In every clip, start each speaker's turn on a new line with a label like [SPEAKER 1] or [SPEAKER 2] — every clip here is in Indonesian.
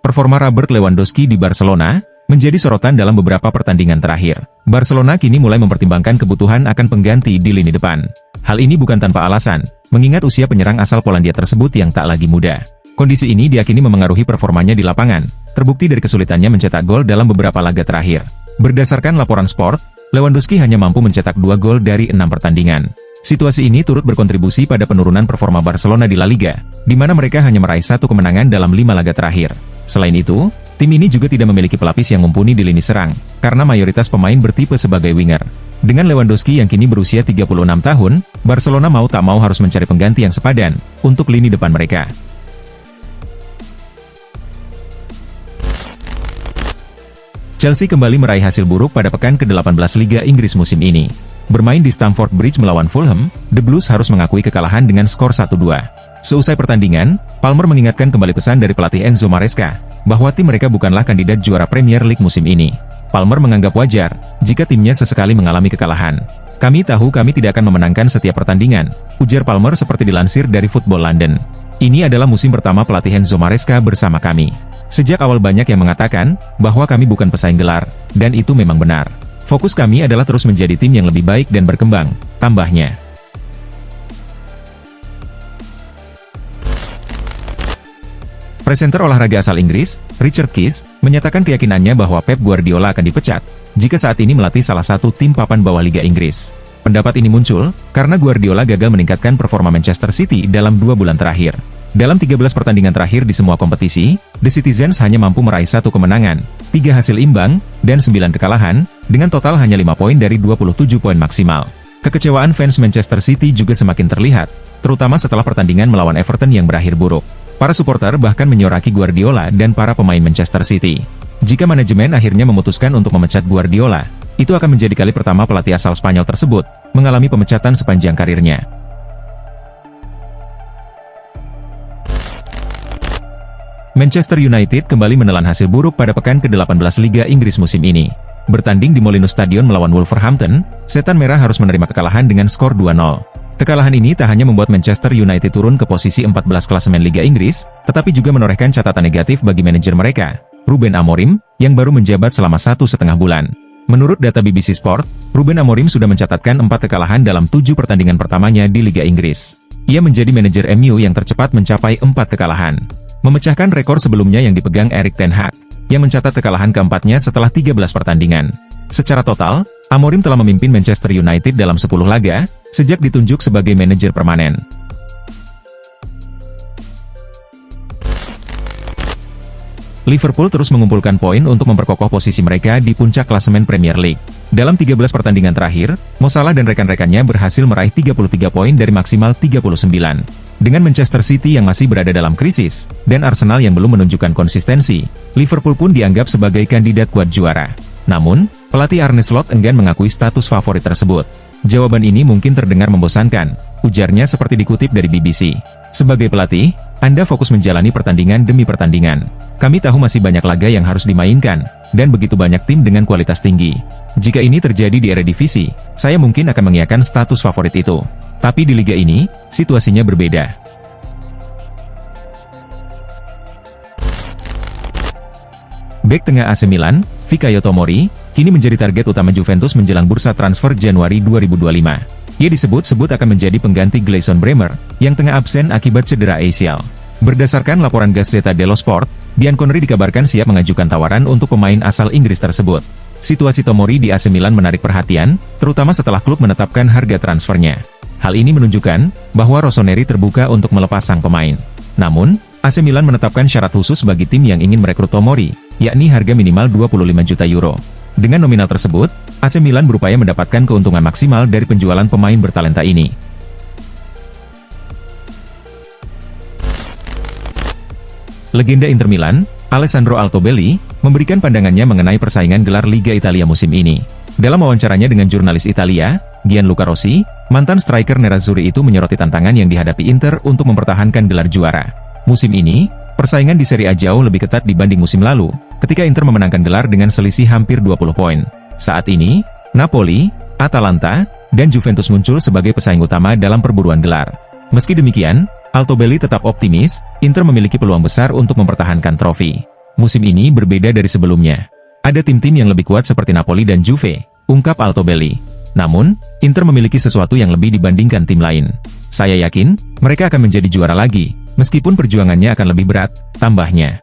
[SPEAKER 1] Performa Robert Lewandowski di Barcelona menjadi sorotan dalam beberapa pertandingan terakhir. Barcelona kini mulai mempertimbangkan kebutuhan akan pengganti di lini depan. Hal ini bukan tanpa alasan, mengingat usia penyerang asal Polandia tersebut yang tak lagi muda. Kondisi ini diyakini memengaruhi performanya di lapangan, terbukti dari kesulitannya mencetak gol dalam beberapa laga terakhir. Berdasarkan laporan Sport, Lewandowski hanya mampu mencetak 2 gol dari 6 pertandingan. Situasi ini turut berkontribusi pada penurunan performa Barcelona di La Liga, di mana mereka hanya meraih 1 kemenangan dalam 5 laga terakhir. Selain itu, tim ini juga tidak memiliki pelapis yang mumpuni di lini serang, karena mayoritas pemain bertipe sebagai winger. Dengan Lewandowski yang kini berusia 36 tahun, Barcelona mau tak mau harus mencari pengganti yang sepadan untuk lini depan mereka. Chelsea kembali meraih hasil buruk pada pekan ke-18 Liga Inggris musim ini. Bermain di Stamford Bridge melawan Fulham, The Blues harus mengakui kekalahan dengan skor 1-2. Seusai pertandingan, Palmer mengingatkan kembali pesan dari pelatih Enzo Maresca, bahwa tim mereka bukanlah kandidat juara Premier League musim ini. Palmer menganggap wajar jika timnya sesekali mengalami kekalahan. Kami tahu kami tidak akan memenangkan setiap pertandingan, ujar Palmer seperti dilansir dari Football London. Ini adalah musim pertama pelatih Enzo Maresca bersama kami. Sejak awal banyak yang mengatakan bahwa kami bukan pesaing gelar, dan itu memang benar. Fokus kami adalah terus menjadi tim yang lebih baik dan berkembang, tambahnya. Presenter olahraga asal Inggris, Richard Keys, menyatakan keyakinannya bahwa Pep Guardiola akan dipecat jika saat ini melatih salah satu tim papan bawah Liga Inggris. Pendapat ini muncul karena Guardiola gagal meningkatkan performa Manchester City dalam 2 bulan terakhir. Dalam 13 pertandingan terakhir di semua kompetisi, The Citizens hanya mampu meraih 1 kemenangan, 3 hasil imbang, dan 9 kekalahan, dengan total hanya 5 poin dari 27 poin maksimal. Kekecewaan fans Manchester City juga semakin terlihat, terutama setelah pertandingan melawan Everton yang berakhir buruk. Para supporter bahkan menyoraki Guardiola dan para pemain Manchester City. Jika manajemen akhirnya memutuskan untuk memecat Guardiola, itu akan menjadi kali pertama pelatih asal Spanyol tersebut mengalami pemecatan sepanjang karirnya. Manchester United kembali menelan hasil buruk pada pekan ke-18 Liga Inggris musim ini. Bertanding di Molineux Stadion melawan Wolverhampton, Setan Merah harus menerima kekalahan dengan skor 2-0. Kekalahan ini tak hanya membuat Manchester United turun ke posisi 14 klasemen Liga Inggris, tetapi juga menorehkan catatan negatif bagi manajer mereka, Ruben Amorim, yang baru menjabat selama 1,5 bulan. Menurut data BBC Sport, Ruben Amorim sudah mencatatkan 4 kekalahan dalam 7 pertandingan pertamanya di Liga Inggris. Ia menjadi manajer MU yang tercepat mencapai 4 kekalahan. Memecahkan rekor sebelumnya yang dipegang Erik ten Hag, yang mencatat kekalahan keempatnya setelah 13 pertandingan. Secara total, Amorim telah memimpin Manchester United dalam 10 laga, sejak ditunjuk sebagai manajer permanen. Liverpool terus mengumpulkan poin untuk memperkokoh posisi mereka di puncak klasemen Premier League. Dalam 13 pertandingan terakhir, Mo Salah dan rekan-rekannya berhasil meraih 33 poin dari maksimal 39. Dengan Manchester City yang masih berada dalam krisis, dan Arsenal yang belum menunjukkan konsistensi, Liverpool pun dianggap sebagai kandidat kuat juara. Namun, pelatih Arne Slot enggan mengakui status favorit tersebut. Jawaban ini mungkin terdengar membosankan, ujarnya seperti dikutip dari BBC. Sebagai pelatih, Anda fokus menjalani pertandingan demi pertandingan. Kami tahu masih banyak laga yang harus dimainkan, dan begitu banyak tim dengan kualitas tinggi. Jika ini terjadi di Eredivisie, saya mungkin akan mengiyakan status favorit itu. Tapi di liga ini, situasinya berbeda. Bek tengah AC Milan, Fikayo Tomori, kini menjadi target utama Juventus menjelang bursa transfer Januari 2025. Ia disebut-sebut akan menjadi pengganti Gleison Bremer, yang tengah absen akibat cedera ACL. Berdasarkan laporan Gazzetta dello Sport, Bianconeri dikabarkan siap mengajukan tawaran untuk pemain asal Inggris tersebut. Situasi Tomori di AC Milan menarik perhatian, terutama setelah klub menetapkan harga transfernya. Hal ini menunjukkan bahwa Rossoneri terbuka untuk melepas sang pemain. Namun, AC Milan menetapkan syarat khusus bagi tim yang ingin merekrut Tomori, yakni harga minimal 25 juta euro. Dengan nominal tersebut, AC Milan berupaya mendapatkan keuntungan maksimal dari penjualan pemain bertalenta ini. Legenda Inter Milan, Alessandro Altobelli, memberikan pandangannya mengenai persaingan gelar Liga Italia musim ini. Dalam wawancaranya dengan jurnalis Italia, Gianluca Rossi, mantan striker Nerazzurri itu menyoroti tantangan yang dihadapi Inter untuk mempertahankan gelar juara. Musim ini, persaingan di Serie A jauh lebih ketat dibanding musim lalu, ketika Inter memenangkan gelar dengan selisih hampir 20 poin. Saat ini, Napoli, Atalanta, dan Juventus muncul sebagai pesaing utama dalam perburuan gelar. Meski demikian, Altobelli tetap optimis, Inter memiliki peluang besar untuk mempertahankan trofi. Musim ini berbeda dari sebelumnya. Ada tim-tim yang lebih kuat seperti Napoli dan Juve, ungkap Altobelli. Namun, Inter memiliki sesuatu yang lebih dibandingkan tim lain. Saya yakin, mereka akan menjadi juara lagi, meskipun perjuangannya akan lebih berat, tambahnya.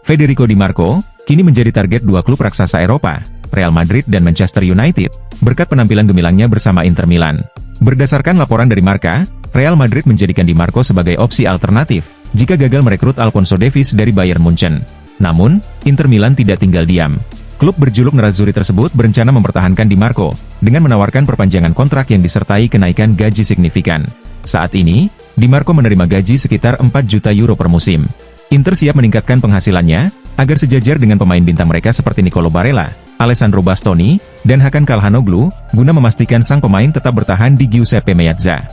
[SPEAKER 1] Federico Di Marco, kini menjadi target dua klub raksasa Eropa, Real Madrid dan Manchester United, berkat penampilan gemilangnya bersama Inter Milan. Berdasarkan laporan dari Marca, Real Madrid menjadikan Di Marco sebagai opsi alternatif, jika gagal merekrut Alphonso Davies dari Bayern Munchen. Namun, Inter Milan tidak tinggal diam. Klub berjuluk Nerazzurri tersebut berencana mempertahankan Di Marco, dengan menawarkan perpanjangan kontrak yang disertai kenaikan gaji signifikan. Saat ini, Di Marco menerima gaji sekitar 4 juta euro per musim. Inter siap meningkatkan penghasilannya, agar sejajar dengan pemain bintang mereka seperti Nicolo Barella, Alessandro Bastoni, dan Hakan Calhanoglu, guna memastikan sang pemain tetap bertahan di Giuseppe Meazza.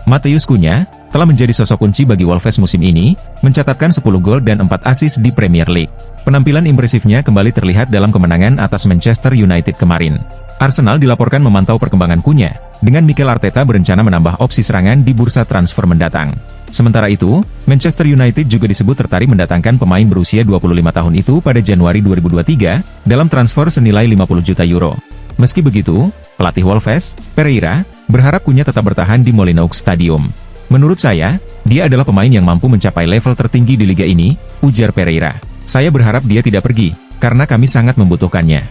[SPEAKER 1] Matheus Cunha telah menjadi sosok kunci bagi Wolves musim ini, mencatatkan 10 gol dan 4 assist di Premier League. Penampilan impresifnya kembali terlihat dalam kemenangan atas Manchester United kemarin. Arsenal dilaporkan memantau perkembangan Cunha, dengan Mikel Arteta berencana menambah opsi serangan di bursa transfer mendatang. Sementara itu, Manchester United juga disebut tertarik mendatangkan pemain berusia 25 tahun itu pada Januari 2023, dalam transfer senilai 50 juta euro. Meski begitu, pelatih Wolves, Pereira, berharap Cunha tetap bertahan di Molineux Stadium. Menurut saya, dia adalah pemain yang mampu mencapai level tertinggi di liga ini, ujar Pereira. Saya berharap dia tidak pergi, karena kami sangat membutuhkannya.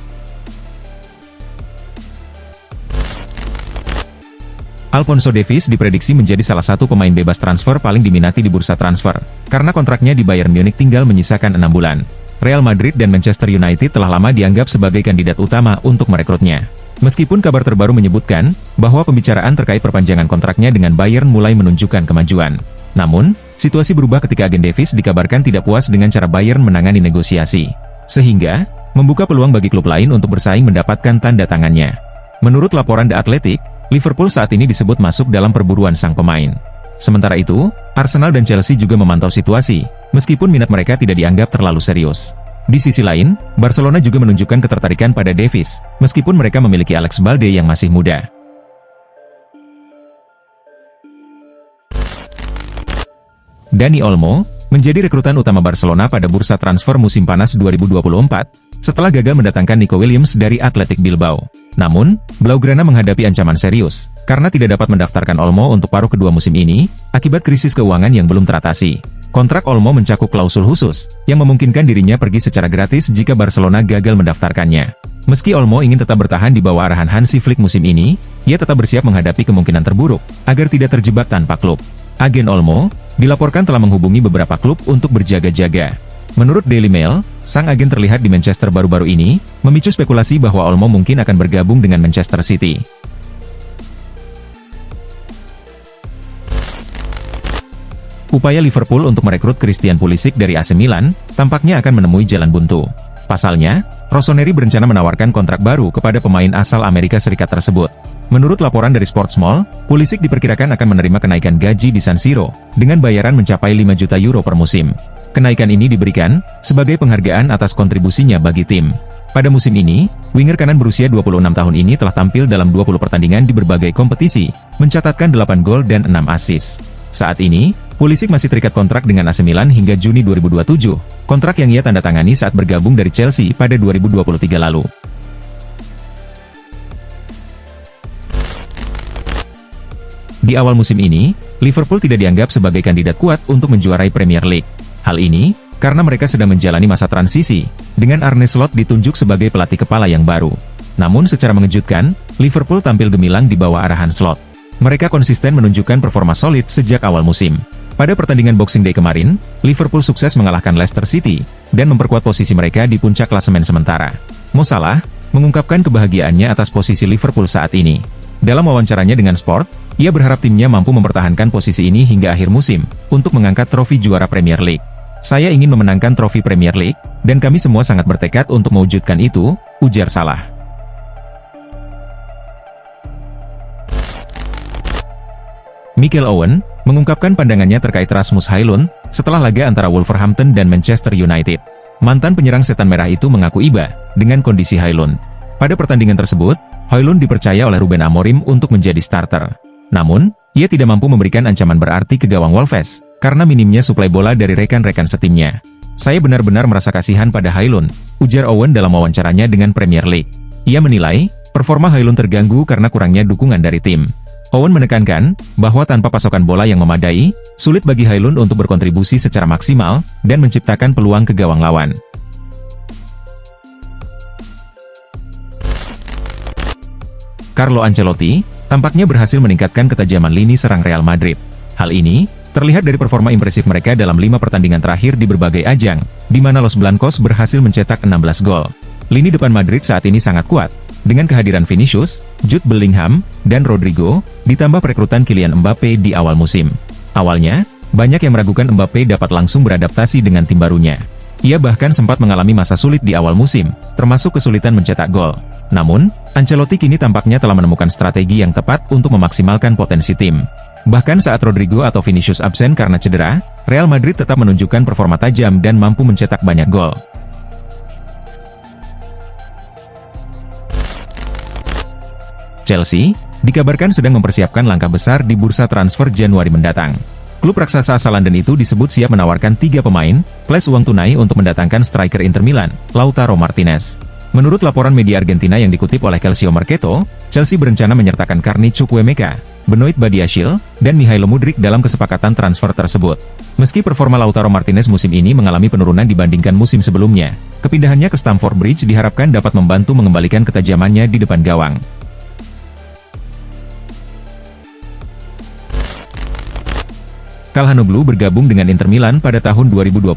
[SPEAKER 1] Alphonso Davies diprediksi menjadi salah satu pemain bebas transfer paling diminati di bursa transfer, karena kontraknya di Bayern Munich tinggal menyisakan 6 bulan. Real Madrid dan Manchester United telah lama dianggap sebagai kandidat utama untuk merekrutnya. Meskipun kabar terbaru menyebutkan bahwa pembicaraan terkait perpanjangan kontraknya dengan Bayern mulai menunjukkan kemajuan. Namun, situasi berubah ketika agen Davies dikabarkan tidak puas dengan cara Bayern menangani negosiasi. Sehingga, membuka peluang bagi klub lain untuk bersaing mendapatkan tanda tangannya. Menurut laporan The Athletic, Liverpool saat ini disebut masuk dalam perburuan sang pemain. Sementara itu, Arsenal dan Chelsea juga memantau situasi, meskipun minat mereka tidak dianggap terlalu serius. Di sisi lain, Barcelona juga menunjukkan ketertarikan pada Davies, meskipun mereka memiliki Alex Balde yang masih muda. Dani Olmo menjadi rekrutan utama Barcelona pada bursa transfer musim panas 2024, setelah gagal mendatangkan Nico Williams dari Athletic Bilbao. Namun, Blaugrana menghadapi ancaman serius, karena tidak dapat mendaftarkan Olmo untuk paruh kedua musim ini, akibat krisis keuangan yang belum teratasi. Kontrak Olmo mencakup klausul khusus, yang memungkinkan dirinya pergi secara gratis jika Barcelona gagal mendaftarkannya. Meski Olmo ingin tetap bertahan di bawah arahan Hansi Flick musim ini, ia tetap bersiap menghadapi kemungkinan terburuk, agar tidak terjebak tanpa klub. Agen Olmo dilaporkan telah menghubungi beberapa klub untuk berjaga-jaga. Menurut Daily Mail, sang agen terlihat di Manchester baru-baru ini, memicu spekulasi bahwa Olmo mungkin akan bergabung dengan Manchester City. Upaya Liverpool untuk merekrut Christian Pulisic dari AC Milan, tampaknya akan menemui jalan buntu. Pasalnya, Rossoneri berencana menawarkan kontrak baru kepada pemain asal Amerika Serikat tersebut. Menurut laporan dari Sportsmall, Pulisic diperkirakan akan menerima kenaikan gaji di San Siro, dengan bayaran mencapai 5 juta euro per musim. Kenaikan ini diberikan sebagai penghargaan atas kontribusinya bagi tim. Pada musim ini, winger kanan berusia 26 tahun ini telah tampil dalam 20 pertandingan di berbagai kompetisi, mencatatkan 8 gol dan 6 assist. Saat ini, Pulisic masih terikat kontrak dengan AC Milan hingga Juni 2027, kontrak yang ia tanda tangani saat bergabung dari Chelsea pada 2023 lalu. Di awal musim ini, Liverpool tidak dianggap sebagai kandidat kuat untuk menjuarai Premier League. Hal ini, karena mereka sedang menjalani masa transisi, dengan Arne Slot ditunjuk sebagai pelatih kepala yang baru. Namun secara mengejutkan, Liverpool tampil gemilang di bawah arahan Slot. Mereka konsisten menunjukkan performa solid sejak awal musim. Pada pertandingan Boxing Day kemarin, Liverpool sukses mengalahkan Leicester City, dan memperkuat posisi mereka di puncak klasemen sementara. Mo Salah mengungkapkan kebahagiaannya atas posisi Liverpool saat ini. Dalam wawancaranya dengan Sport, ia berharap timnya mampu mempertahankan posisi ini hingga akhir musim, untuk mengangkat trofi juara Premier League. Saya ingin memenangkan trofi Premier League, dan kami semua sangat bertekad untuk mewujudkan itu, ujar Salah. Michael Owen mengungkapkan pandangannya terkait Rasmus Højlund setelah laga antara Wolverhampton dan Manchester United. Mantan penyerang setan merah itu mengaku iba dengan kondisi Højlund. Pada pertandingan tersebut, Højlund dipercaya oleh Ruben Amorim untuk menjadi starter. Namun, ia tidak mampu memberikan ancaman berarti ke gawang Wolves, karena minimnya suplai bola dari rekan-rekan setimnya. Saya benar-benar merasa kasihan pada Højlund, ujar Owen dalam wawancaranya dengan Premier League. Ia menilai, performa Højlund terganggu karena kurangnya dukungan dari tim. Owen menekankan, bahwa tanpa pasokan bola yang memadai, sulit bagi Højlund untuk berkontribusi secara maksimal, dan menciptakan peluang ke gawang lawan. Carlo Ancelotti, tampaknya berhasil meningkatkan ketajaman lini serang Real Madrid. Hal ini, terlihat dari performa impresif mereka dalam 5 pertandingan terakhir di berbagai ajang, di mana Los Blancos berhasil mencetak 16 gol. Lini depan Madrid saat ini sangat kuat, dengan kehadiran Vinicius, Jude Bellingham, dan Rodrigo, ditambah perekrutan Kylian Mbappe di awal musim. Awalnya, banyak yang meragukan Mbappe dapat langsung beradaptasi dengan tim barunya. Ia bahkan sempat mengalami masa sulit di awal musim, termasuk kesulitan mencetak gol. Namun, Ancelotti kini tampaknya telah menemukan strategi yang tepat untuk memaksimalkan potensi tim. Bahkan saat Rodrigo atau Vinicius absen karena cedera, Real Madrid tetap menunjukkan performa tajam dan mampu mencetak banyak gol. Chelsea, dikabarkan sedang mempersiapkan langkah besar di bursa transfer Januari mendatang. Klub raksasa asal London itu disebut siap menawarkan 3 pemain, plus uang tunai untuk mendatangkan striker Inter Milan, Lautaro Martinez. Menurut laporan media Argentina yang dikutip oleh Calcio Mercato, Chelsea berencana menyertakan Carni Chukwuemeka, Benoit Badiashile, dan Mihailo Mudryk dalam kesepakatan transfer tersebut. Meski performa Lautaro Martinez musim ini mengalami penurunan dibandingkan musim sebelumnya, kepindahannya ke Stamford Bridge diharapkan dapat membantu mengembalikan ketajamannya di depan gawang. Calhanoglu bergabung dengan Inter Milan pada tahun 2021.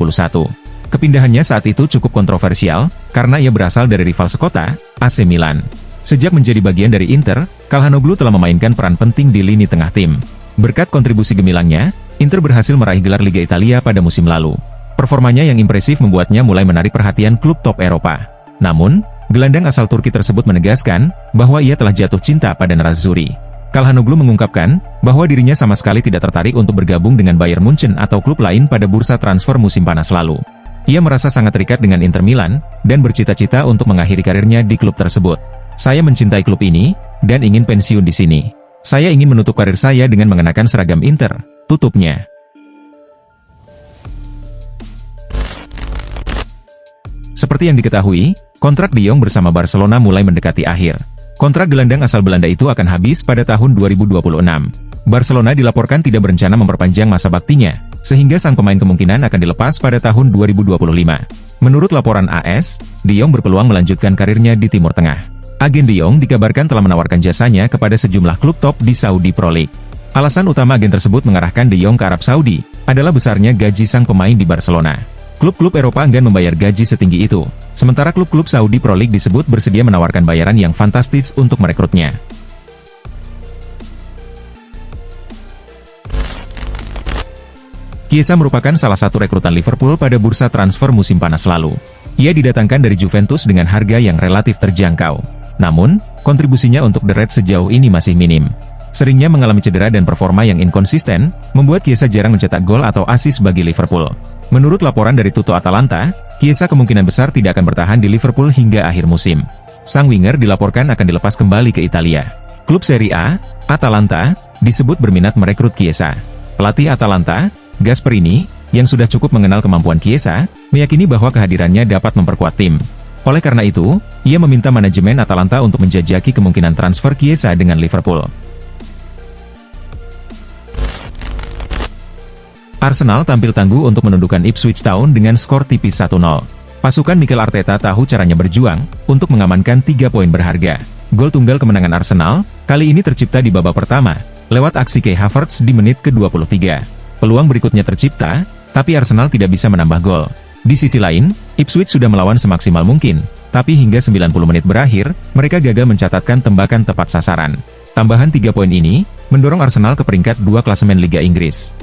[SPEAKER 1] Kepindahannya saat itu cukup kontroversial, karena ia berasal dari rival sekota, AC Milan. Sejak menjadi bagian dari Inter, Calhanoglu telah memainkan peran penting di lini tengah tim. Berkat kontribusi gemilangnya, Inter berhasil meraih gelar Liga Italia pada musim lalu. Performanya yang impresif membuatnya mulai menarik perhatian klub top Eropa. Namun, gelandang asal Turki tersebut menegaskan, bahwa ia telah jatuh cinta pada Nerazzurri. Calhanoglu mengungkapkan, bahwa dirinya sama sekali tidak tertarik untuk bergabung dengan Bayern Munchen atau klub lain pada bursa transfer musim panas lalu. Ia merasa sangat terikat dengan Inter Milan, dan bercita-cita untuk mengakhiri karirnya di klub tersebut. Saya mencintai klub ini, dan ingin pensiun di sini. Saya ingin menutup karir saya dengan mengenakan seragam Inter, tutupnya. Seperti yang diketahui, kontrak De Jong bersama Barcelona mulai mendekati akhir. Kontrak gelandang asal Belanda itu akan habis pada tahun 2026. Barcelona dilaporkan tidak berencana memperpanjang masa baktinya, sehingga sang pemain kemungkinan akan dilepas pada tahun 2025. Menurut laporan AS, De Jong berpeluang melanjutkan karirnya di Timur Tengah. Agen De Jong dikabarkan telah menawarkan jasanya kepada sejumlah klub top di Saudi Pro League. Alasan utama agen tersebut mengarahkan De Jong ke Arab Saudi, adalah besarnya gaji sang pemain di Barcelona. Klub-klub Eropa enggan membayar gaji setinggi itu, sementara klub-klub Saudi Pro League disebut bersedia menawarkan bayaran yang fantastis untuk merekrutnya. Chiesa merupakan salah satu rekrutan Liverpool pada bursa transfer musim panas lalu. Ia didatangkan dari Juventus dengan harga yang relatif terjangkau. Namun, kontribusinya untuk The Reds sejauh ini masih minim. Seringnya mengalami cedera dan performa yang inkonsisten, membuat Chiesa jarang mencetak gol atau assist bagi Liverpool. Menurut laporan dari Tutto Atalanta, Chiesa kemungkinan besar tidak akan bertahan di Liverpool hingga akhir musim. Sang winger dilaporkan akan dilepas kembali ke Italia. Klub Serie A, Atalanta, disebut berminat merekrut Chiesa. Pelatih Atalanta, Gasperini, yang sudah cukup mengenal kemampuan Chiesa, meyakini bahwa kehadirannya dapat memperkuat tim. Oleh karena itu, ia meminta manajemen Atalanta untuk menjajaki kemungkinan transfer Chiesa dengan Liverpool. Arsenal tampil tangguh untuk menundukkan Ipswich Town dengan skor tipis 1-0. Pasukan Mikel Arteta tahu caranya berjuang untuk mengamankan 3 poin berharga. Gol tunggal kemenangan Arsenal kali ini tercipta di babak pertama, lewat aksi Kai Havertz di menit ke-23. Peluang berikutnya tercipta, tapi Arsenal tidak bisa menambah gol. Di sisi lain, Ipswich sudah melawan semaksimal mungkin, tapi hingga 90 menit berakhir, mereka gagal mencatatkan tembakan tepat sasaran. Tambahan 3 poin ini, mendorong Arsenal ke peringkat 2 klasemen Liga Inggris.